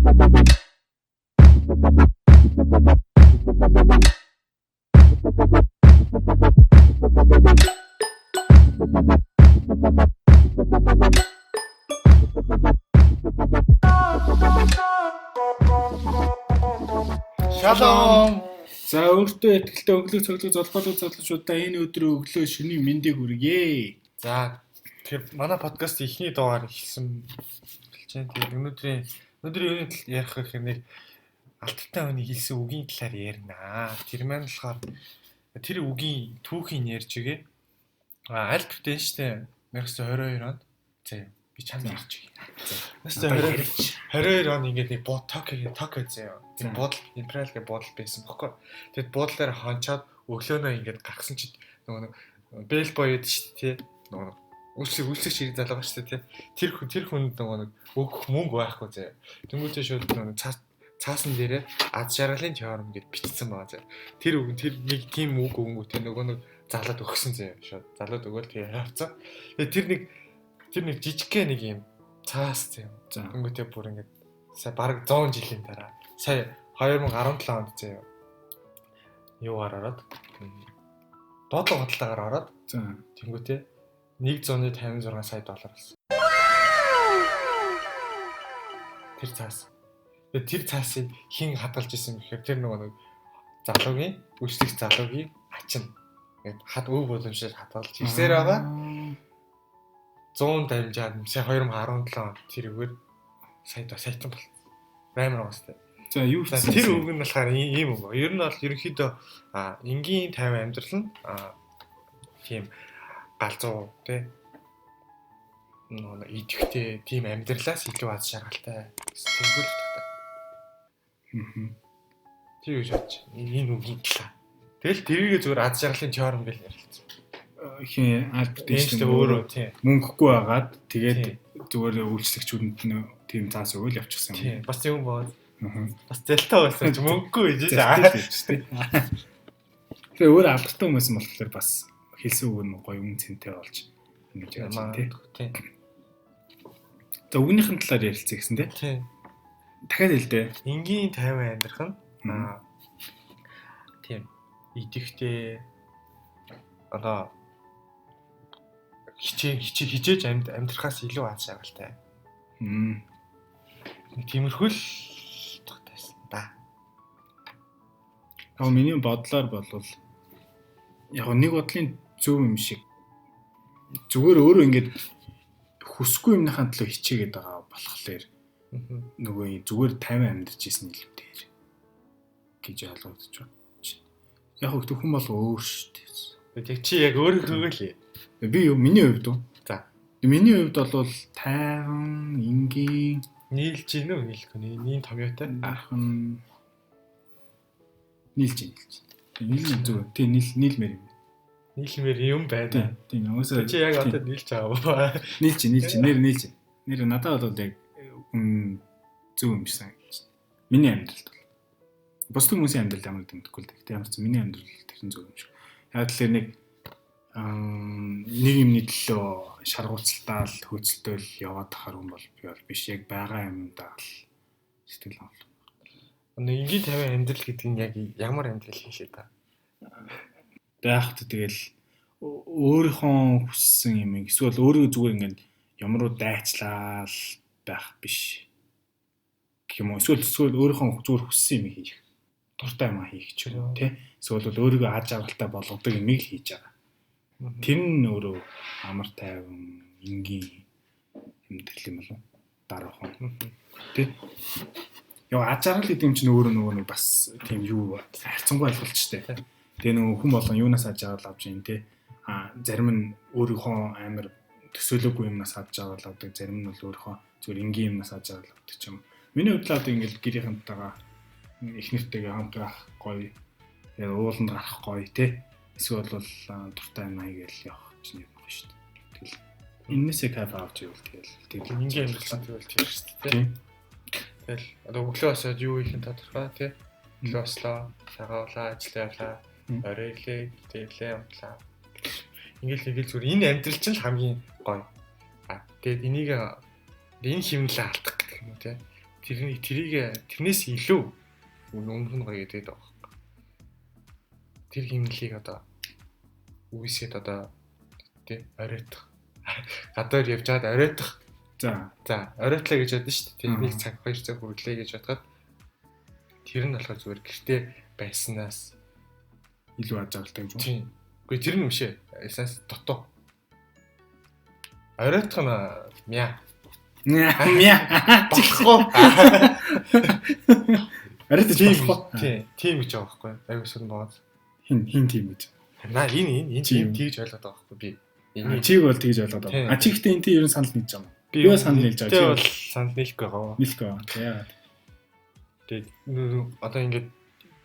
Шалом. За өөртөө ихтэй өглөө цоглог золболог залуучуудаа энэ өдрийн өглөө шөнийн мэндийг хүргэе. За тэгэхээр манай подкаст ихний дугаар эхэлсэн хэлж байна. Тэгээд өнөөдрийн юуны талаар ярих гэх юм нэг алдтай хүний хэлсэн үгийн талаар ярина. Тэр маань болохоор тэр үгийн түүхийг ярьж игээ. Аль бүтэн штэ 1922 онд. За би чамд ярьж игээ. За 1922 он ингээд нэг Токио заяа. Тэг буудал империал гэх буудал байсан бохоо. Тэгэд буудлаар хончоод өглөөнөө ингээд гаргасан чи нөгөө бэл боёд шүү дээ тий. Нөгөө үлсэх ширэг залгаа шүү дээ тий. Тэр хүнд нөгөө өгөх мөнгө байхгүй заяа. Тэнгүүтээ шууд нөгөө цаасан дээрээ аз жаргалын теорем гэд бичсэн байгаа заяа. Тэр үг тэр нэг тийм үг өнгөтэй нөгөө нэг залаад өгсөн заяа. Шууд залаад өгөөл тэгээ явцсан. Тэгээ тэр нэг жижигхэн нэг юм цаас заяа. Тэнгүүтээ бүр ингээд сая бараг 100 жилийн дараа сая 2017 онд заяа. Юугаар ороод доотлого бодлогоор ороод тэнгүүтээ 156 сая доллар болсон. Тэр цаасыг хин хадгалж исэн гэхээр тэр нөгөө залуугийн үйлчлэгч залуугийн ачин ингээд хад өв боломжтой хадгалж ирсээр байгаа. 100 дамжаад сая 2017 онд тэрүүгээр саятан бол амар уустай. За юу вэ? Тэр үг нь болохоор ийм үг. Ер нь бол ерөнхийдөө энгийн 50 амьдрал нь тийм галзуу тий идэвхтэй тийм амьдралаас илүү аз жаргалтай сэтгэл хөдлөлттэй. Тэр юу шатч энэ үгийн талаа. Тэгэл тэрийгэ зүгээр аз жаргалын теорем гэж ярилцсан. Хин Альберт Эйнштейн өөрөө тий мөнгөгүй байгаад тэгээд зүгээр үйлчлэгчүүдэд нь тийм цаас өгөөл явчихсан юм. Бас юм бод. Бас зэлтэй байсан ч мөнгөгүй гэж тийм. Тэгээ өөр алдартай хүмүүс юм болохоор бас хэлсэн үг нь гоё юм цэнтэй болж ингэж байна тий. За үгнийхэн талаар ярилцъя гэсэн тий. Дахиад хэлдэ. Энгийн 50 амьдрах нь тийм идэвхтэй одоо хичээж амьдрахаас илүү аз жаргалтай. Тиймэрхүү л тогтайсан да. Миний бодлоор болвол яг нэг бодлын зөв юм шиг зүгээр өөрөө ингэж хүсгүй юмныхаа төлөө хичээгээд байгаа болохоор нөгөө зүгээр 50 амьдарч исэн илүүтэй гэж ойлгогдож байна. Яг хөө хүн бол өөр шүү дээ. Тэг чи яг өөрөө хөгөөлээ. Би юу миний хувьд үү? За. Миний хувьд бол 50 энгийн нийлж гин үү нийлэхгүй нийн томьёотой ахын нийлж. Нийлж зүгээр. Тий нийлмээр юм. Нийлмээр юм байна. Тий нөгөөсөө чи яг одоо нийлж байгаа. Нийлж. Нэр надад бол яг зөв юм шиг санагдаж байна. Миний амьдралд бол. Бус хүмүүсийн амьдрал ямар гэмтэхгүй л дээ. Ямар ч миний амьдрал тэрэн зөв юм шиг. Яг л нэг юмний төлөө шаргуулцалтаал хөөцөлтөөл яваад тахаар юм бол би бол биш яг байгаа юмдаа л сэтгэл хангалуун. Энгийн 50 амьдрал гэдэг нь яг ямар амьдрал юм шиг та. Яг ч тэгэл өөрийнхөө хүссэн юм эсвэл өөрөө зүгээр ингээд ямаруу дайцлаа л байх биш. Гэх юм уу эсвэл өөрийнхөө зүгээр хүссэн юм хийх. Дуртай юм хийх ч юм уу тий. Эсвэл өөрийгөө аз жаргалтай болгодог юм хийж байгаа. Тэр нь өөрөө амар тайван энгийн амьдрал юм болов дараахан. Тий. Яа аз жаргал гэдэг юм чинь өөрөө нэг бас тийм юу хайрцангуй ойлголтчтэй. Тэгээ нөгөө хүн болгон юунаас аз жаргал авч ийн тий. Зарим нь өөрийнхөө амар төсөөлөөгүй юмнаас аз жаргал авдаг, зарим нь бол өөрийнхөө зүгээр энгийн юмнаас аз жаргал авдаг ч юм. Миний хувьд ингээл гэрийнхэнтэйгээ их нэртэйгээ хамт байх гоё. Тэгээ ууланд гарах гоё тий. Эсвэл бол дуртай юм аягээл явах чинь юм байна шүү дээ. Тэгэл энэсээ кайф авч ивэл тэгэл энгийн амьдралтай байвал тийм шүү дээ. Тэгэл одоо өглөө босоод юу хийх нь тодорхой тий. Өглөө бослоо, цагаалаа, ажиллаа явлаа, орой ирлээ, тэглээ явлаа. Ингээл зүгээр энэ амьдрал чинь хамгийн гоё. Тэгээд энийг энэ хэмнэлээ алдах гэх юм уу тий. тэрнээс илүү өмнө нь гоё гэдэг байгаа. Тэр химнэлийг одоо үгүйсгээд одоо тий оройтох. Гадаар явж чад оройтох. За оройтлаа гэж бодсон шүү дээ. Нэг цаг 2 цаг хүргэлээ гэж бодоход тэр нь болохоор зүгээр гэртээ байснаас илүү аж аргалтай гэж байна. Тийм. Үгүй тэр нь үшээ. Эсэс дотоо. Оройтох нь мяа. Болохгүй. Оройтож болохгүй. Тийм гэж байгаа байхгүй. Аюу сүрэн байгаа. Хин тийм гэж. Наа энэ тийм тэгж ойлгоод байгаа байхгүй би. Чиг бол тэгж ойлгоод байгаа. Чигтээ энэ тийм ер нь санал нийлж байгаа юм. Би юу санал нийлж байгаа. Чи бол санал нийлэхгүй байгаа. Нийлэхгүй. Яагаад? Тэгээд одоо ингээд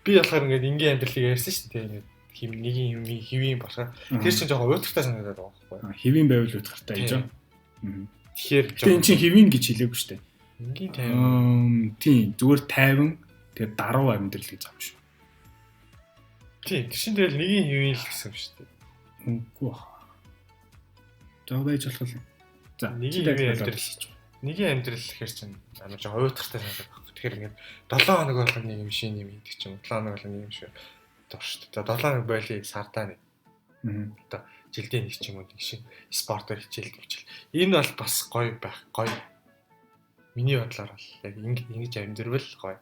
би болохоор ингээд энгийн амьдралыг ярьсан шүү дээ. Ингээд нэгийн хэвийн болохоор тэр чинь жоохон уйтгартай санагдаад байгаа байхгүй. Хэвийн байвал уйтгартай гэж байна. Тэгэхээр энэ чинь хэвийн гэж хэлээгүй шүү дээ. Энгийн тайван. Тийм зүгээр тайван тэгээд даруй амьдрал гэж байгаа юм шүү. Тийм тэр чинь тэгэл нэгийн хэвийн л гэсэн юм шүү дээ. Үгүй баа. За байж болох юм. За нэгийн хэвийн амьдрал хийж байгаа. Нэгийн амьдрал гэхэр чинь амар жоохон уйтгартай санагдаад байна. Тэгэхээр ингээд 7 хоног болгоно нэг юм шиг юм гэдэг чинь 7 хоног болгоно нэг юм шиг дор шүү дээ. 7 хоног боли сардаа нэг. Одоо жилдээ нэг ч юм уу нэг шиг спортоор хичээл төвчл. Энэ бол бас гоё байх. Гоё. Миний бодлоор бол яг ингэж амьдрал гоё.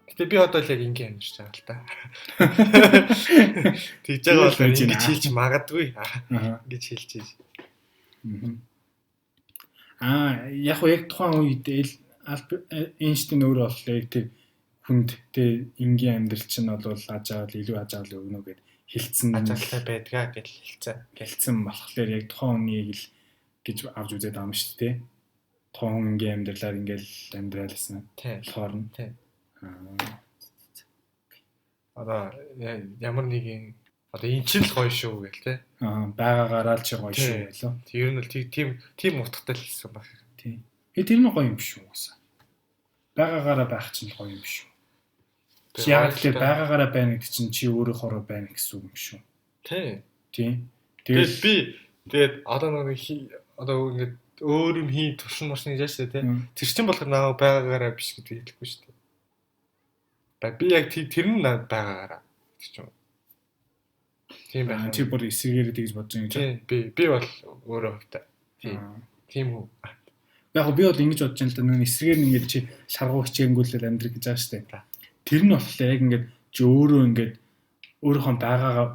Гэтэ би одоо л яг ингэ амьдарч байгаа л та. Тэгж байгаа бол ингэж хэлж магадгүй. Гэж хэлж байна. Яг тухайн үед Эйнштейн өөрөө болохоор яг тэр хүнд тэ энгийн амьдрал чинь бол ажаал илүү ажаал өгнө гэд хэлсэн ажаалтай байдгаа гэж хэлсэн болохоор яг тухайн үнийг л гэж авч үзээд байгаа юм шүү дээ. Тухайн хүн энгийн амьдралаар ингээл амьдралсан. Болохоор нь. Одоо ямар нэгэн одоо эн чинь л гоё шүү гэл тэ. Байгаагаараа л чи гоё шүү гэлөө. Тэр нь л тийм утгатай л хэлсэн баг. Тийм. Тэр нь гоё юм шүү уусаа. Байгаагаараа байх чинь гоё юм шүү. Яг л байгаагаараа байна гэдэг чинь чи өөрийнхоороо байна гэсэн үг юм шүү. Тийм. Тэгээд одоо нэг одоо ингээд өөр юм туршин маршны яаж тэ. Тэр чинь болохоор наа байгаагаараа биш гэдэг хэлэхгүй шүү дээ. Би яг тэр нь байгаагаараа гэж юм. Тийм байх. Чи бүр эсрэгээр тэгж бодож байгаа юм чи. Би бол өөрөө хөвтэй. Тийм үү. Яг би бол ингэж бодож байна л да нүүн эсрэгээр ингэж чи шаргуу хичээнгүүлээд амьдрэх гэж байгаа шүү дээ. Тэр нь болохоор яг ингэж чи өөрөө ингэж өөрийнхөө байгаагаа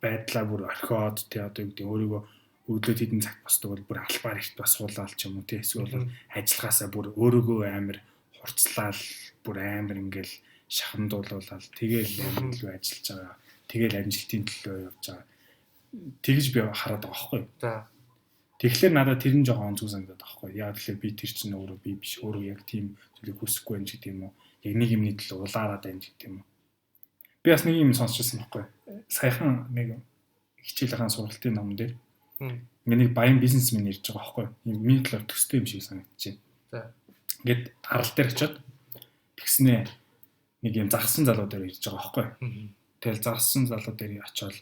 байдлаа бүр орхиод тий одоо юу гэдэг өөрийгөө өглөө хэдэн цаг босдог бол бүр албаар ихт бас суулаад ч юм уу тий эсвэл ажиллахаасаа бүр өөрийгөө амар хурцлаад бүр амар ингээл шахамдуулаад тэгээл илүү ажиллаж байгаа. Тэгээл амжилтын төлөө явж байгаа. Тэгж би хараад байгаа байхгүй. За. Тэгэхээр надад тэр нь жоохон онцгой санагдаад байгаа байхгүй. Яа тэгэхээр би тэр чинь өөрөө би биш өөрөө яг тийм зүйлийг хүсэхгүй юм ч гэдэг юм уу. Яг нэг юмний төлөө улаараад байна гэдэг юм уу. Би бас нэг юм сонсчихсан байхгүй. Саяхан нэг хичээлхэн сургалтын ном дээр ингээ нэг баян бизнесмен ирж байгаа байхгүй. Миний төлөө төстэй юм шиг санагдчихэв. За. Ингээд арал дээр очиод тэгснээ нэг юм загсан залуу дээр ирж байгаа байхгүй. Тэгэл загсан залуу дээр очиод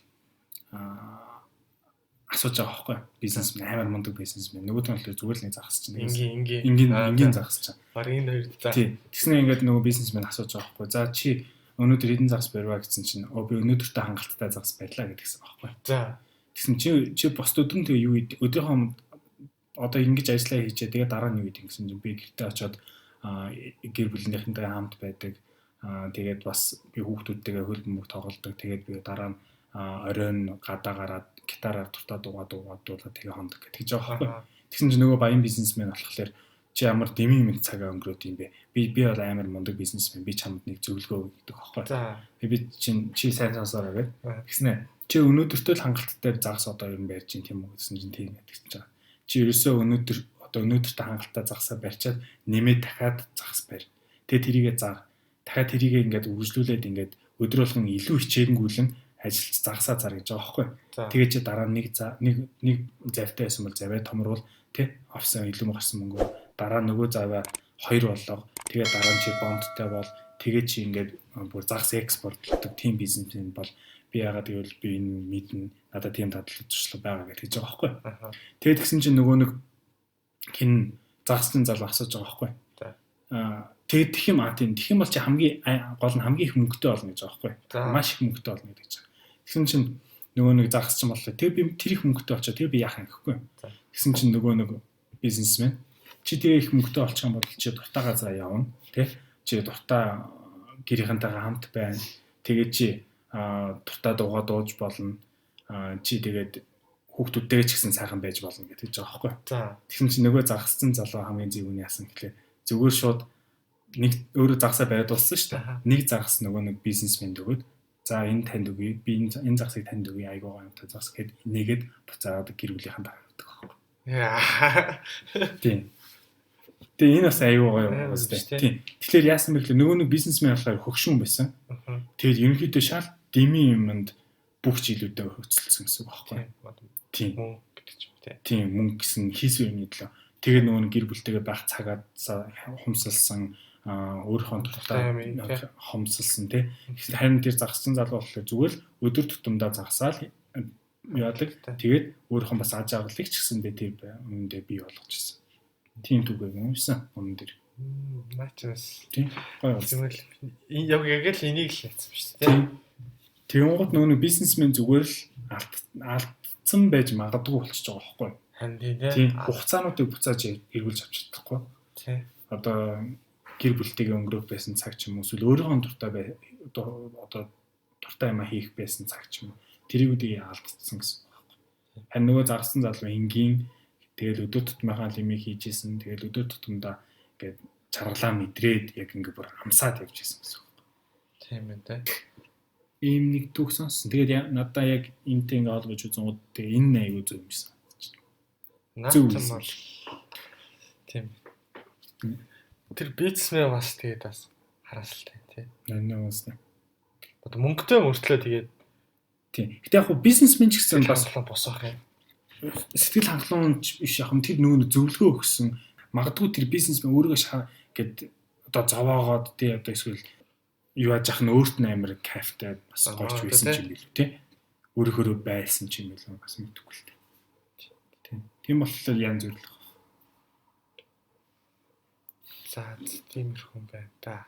асууж байгаа байхгүй. Бизнесмен амар мундаг бизнесмен. Нөгөөд нь болохоор зүгээр л нэг загас чинь. Энгийн загас чинь. Баг энэ хоёр за. Тий. Тэгснээ ингээд нөгөө бизнесмен асууж байгаа байхгүй. За чи өнөөдөр хэдэн загас барьваа гэсэн чинь би өнөөдөртөө хангалттай загас барьлаа гэдгийгсэн байхгүй. За. Тэгсэн чи бос өдрөн тэгээ юу ид өдрийнхөө одоо ингэж ажиллаа хийчээ тэгээ дараа нь юу ид гэсэн чинь би гэртээ очиод гэр бүлийнхэнтэй хамт байдаг. Тэгээд бас би хүүхдүүдтэйгээ хөл бөмбөг тоглодог. Тэгээд би дараа нь оройн гадаа гараад гитараар дуртай дуугаад тэгээ хондог гэж байгаа байхгүй. Тэгсэн чинь нөгөө баян бизнесмен болохоор чи ямар дэмий минь цагаа өнгөрөөд юм бэ? Би бол амар мундаг бизнесмен. Би чамд нэг зөвлөгөө өгдөг байхгүй. За. Би чи сайн сонсоорой гэдэг. Тэгснэ чи өнөөдөртөө л хангалттай загас одоо ер нь барьж ин тийм үү гэсэн чинь тийм гэсэн чинь. Чи ерөөсөө өнөөдөртөө хангалттай загасаа барьчаад нэмээд дахиад загас барь. Тэгээ тэрийгээ зар. Дахиад тэрийгээ ингээд үргэлжлүүлээд ингээд өдөр болгон илүү хичээнгүүлэн ажиллаж загасаа зар гэж байгаа байхгүй. Тэгээ чи дараа нэг завтай байсан бол заваа томруулал тий авсан илүү гарсан мөнгө дараа нөгөө заваа 2 боллоо. Тэгээ дараа нь чи бондтой бол тэгээ чи ингээд бүр загас экспортлдог тийм бизнесмен бол би яагаад гэвэл би энэ мэднэ надад тийм дадлаг туршлага байгаа гэж хэлж байгаа байхгүй. Тэгээд тэгсэн чинь нөгөө нэг хин загасны залуу асууж байгаа байхгүй. тэгээд тэгэх юм бол чи хамгийн гол нь хамгийн их мөнгөтэй болно гэж байгаа байхгүй. За. Маш их мөнгөтэй болно гэж байгаа. Тэгсэн чинь нөгөө нэг загас чинь боллоо. Тэгээ би тэр их мөнгөтэй болчихоо. Тэгээ би яах юм гэхгүй. Тэгсэн чинь нөгөө нэг бизнесмен чи тэгээ их мөнгөтэй болчих юм бол чи дуртайгаа за явна. Тэ? Чи дуртай гэрийнхэнтэйгээ хамт байна. Тэгээд чи дуртай дуугаа дууж болно. Чи тэгээд хүүхдүүдтэйгээ ч гэсэн сайхан байж болно гэдэг ч байгаа байхгүй. За. Тэгсэн чинь нөгөө загасцсан залуу хамгийн зөвүүний яасан гэхлээр зүгээр шууд нэг өөрөө загасаа бариад болсон шүү дээ. Нэг загас нөгөө нэг бизнесмен өгөөд за энэ танд өгье. Би энэ загсыг танд өгье. Айгуу гомтой загас гэд нэгэд буцаад гэр бүлийнхэн тагдаг байхгүй. Яа. Тийм. Тэгээ энэ бас айгуу гоё үстэй. Тийм. Тэгэхээр яасан бэ гэхлээр нөгөө нэг бизнесмен болохоор хөгшүүн байсан. Тэгээд ерөнхийдөө шал дими юмд бүх жилүүдэд хөцөлсөн гэсэн үг байхгүй. Тийм. Мөнгө гэдэг ч юм те. Тийм мөнгө гэсэн хийсвэр юм төлөө. Тэгээд нөгөө гэр бүлтэйгээ байх цагаад хумсалсан өөрийнхөө дуртай хомсолсон тий. Харин тэр загассан залуу болохоор зүгээр л өдөр тутамдаа загасаал яадаг. Тэгээд өөрийнхөө бас аж аргалыг ч гэсэндээ тэр үүндээ бий болгочихсон. Тийм түгээг юмсан өмнө дэр. Наачаас. Тийм. Гоё болсон. Яг л энийг л хийсэн шүү дээ. Тэгэнгუთ нөгөө бизнесмен зүгээр л алдсан байж магадгүй болчихж байгаа байхгүй. Харин тийм. Хугацаануудыг буцааж эргүүлж авч чадахгүй. Тийм. Одоо гэр бүлтэйгээ өнгөрөх байсан цаг ч юм уу эсвэл өөрийнхөө дуртай юм хийх байсан цаг ч юм уу тэрийг үдээ алдсан гэсэн байна. Харин нөгөө зарсан залуу энгийн тэгэл өдөр тутмынхаа лимийг хийжсэн тэгэл өдөр тутамдаа ингээд чаргалаа мэдрээд яг ингээд бүр амсаад явж исэн гэсэн байна. Тийм ээ тэ. Ийм нэг түүх сонсон. Тэгээд надаа яг энтэй ингээд олгож үзэн гоо тэгээ энэ айгуу зөв юмсан. Наачсан бол тийм. Тэр бизнесмен бас тэгээд бас хараасалтай тий. Нэнээс нэ. Одоо мөнгөтэй мөртлөө тэгээд тийм. Гэтэ яг бизнесмен ч гэсэн бас босох юм. Сэтгэл хангалуун биш яг тэр нөгөө зөвлөгөө өгсөн. Магадгүй тэр бизнесмен өөрийгөө гэд одоо зовоогоод тий одоо эсвэл юу яаж ах нь өөрт нь амар кайфтай бас гоёч байсан юм билүү тий. Өөрөөрөө байсан юм билүү бас мэдгүй л тий. Тийм болохоор янз бүр л. За тиймэрхүү юм байна та.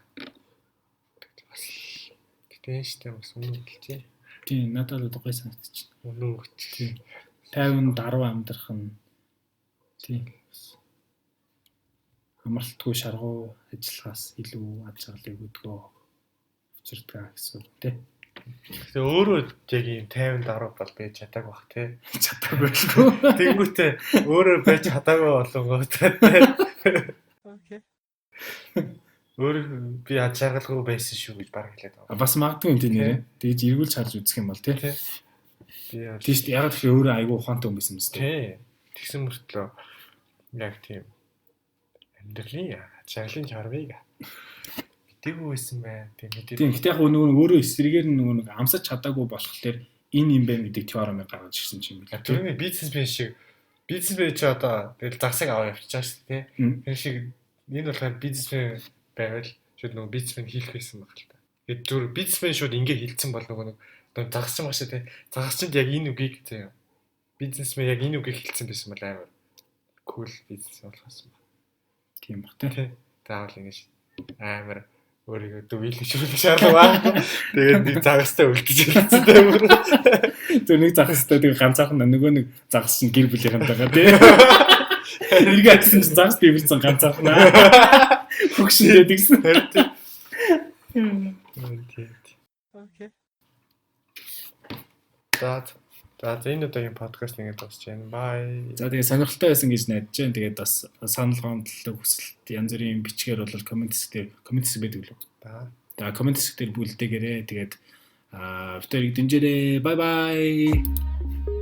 Бас тэгтээ штэ бас үнэн гэлжээ. Тийм надад л гоё санагдчих. Үнэн өгч. Тийм. 50 даруй амьдрах нь тийм. Амралтгүй шаргуу ажиллахаас илүү аж аргалыг өгдөгөө учирдаг гэсэн үг тий. Тэгээ өөрөө яг ийм 50 даруй бол байж чадаагүй бах тий. Чадаагүй байлгүй. Тэнгүүтээ өөрөө байж чадаагүй болонгоо тий. Окей. Өөр би аж аргалгүй байсан шүү гэж баг хэлээд байгаа. Бас магадгүй юм тийм нэрээ. Тэгж эргүүлж харж үзэх юм бол тий. Би тийш яг тэгэхээр өөрөө айгүй ухаантай хүн байсан юм зү. Тий. Тэгсэн мөртлөө яг тийм амьдралын аж аргалын чармыг мэдээгүй байсан байна. Тийм мэдээ. Тийм гэхдээ яг нөгөө өөрөө эсрэгээр нөгөө амсаж чадаагүй болохоор энэ юм байна гэдэг теоремыг гаргаж ирсэн юм байна. Тэрний бизнесмен шиг бизнесмен ч одоо тэгэл засаг аваа явчихаа шүү дээ. Тэр шиг энэ болохоор бизнесмен байвал шууд нөгөө бизнесмен хийх байсан баг л та. Тэгээд зүгээр бизнесмен шууд ингэ хилцсэн бол нөгөө нэг загасч байгаа шүү дээ. Загасчд яг энэ үгийг тийм бизнесмен яг энэ үгийг хилцсэн байсан бол амар кул бизнес болохсон баг. Тийм баг тий. Таавал ингэж амар өөрийгөө дөвийлгшүүлэх шаардлагагүй. Тэгээд нэг загастай үлдэж хэлсэн дээ. Тэр нэг загастай тэгээ ганцаархан нөгөө нэг загас чинь гэр бүлийнхэнтэйгээ тий. Эргээ атсан чинь загас бивэрсэн ганцаархан. Хөгшөндөө тэгсэн. Окей. За энэ удаагийн подкаст ингээд дуусч байна. Bye. За тэгээ сонирхолтой байсан гэж найдаж байна. Тэгээд бас санал гомдлог хүсэлт янз бүрийн бичгээр бол комент хэсэг байдаг лөө. За комент хэсгээр бүлдээгээрээ тэгээд битэрийг дэмжээрэй. Bye bye.